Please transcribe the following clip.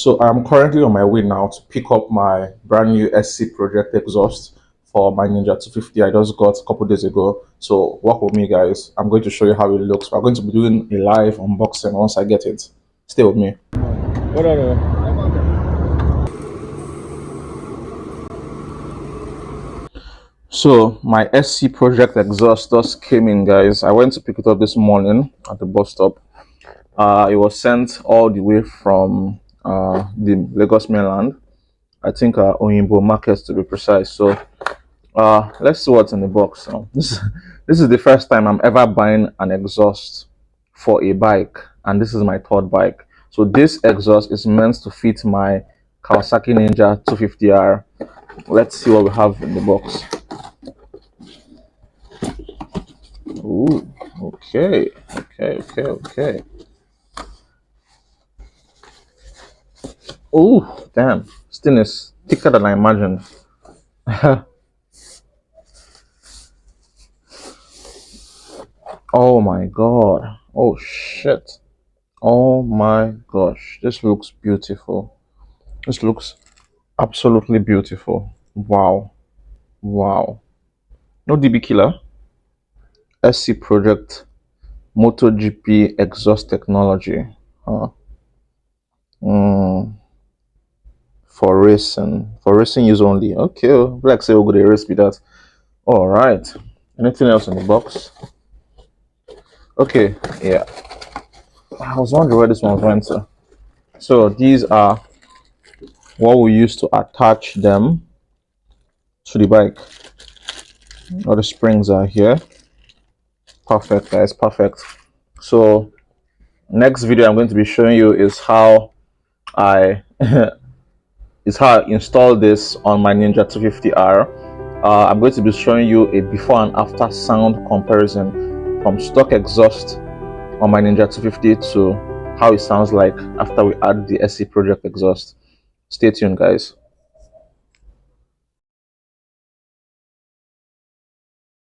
So I'm currently on my way now to pick up my brand new SC Project exhaust for my Ninja 250 I just got a couple days ago. So walk with me, guys. I'm going to show you how it looks. We're going to be doing a live unboxing once I get it. Stay with me. What are the... So my SC Project exhaust just came in, guys. I went to pick it up this morning at the bus stop. It was sent all the way from the Lagos mainland. I think Oyinbo Market to be precise. So let's see what's in the box. This is the first time I'm ever buying an exhaust for a bike, and this is my third bike. So this exhaust is meant to fit my Kawasaki Ninja 250R. Let's see what we have in the box. Ooh, okay. Oh, damn, this thing is thicker than I imagined. Oh my god. Oh shit. Oh my gosh. This looks beautiful. This looks absolutely beautiful. Wow. Wow. No DB killer. SC Project MotoGP exhaust technology. Huh. For racing. For racing use only. Okay. Like say we're gonna race with that. Alright. Anything else in the box? Okay, yeah. I was wondering where this one went to. So these are what we use to attach them to the bike. All the springs are here. Perfect, guys, perfect. So next video I'm going to be showing you is how I install this on my Ninja 250R. I'm going to be showing you a before and after sound comparison from stock exhaust on my Ninja 250 to how it sounds like after we add the SC Project exhaust. Stay tuned, guys.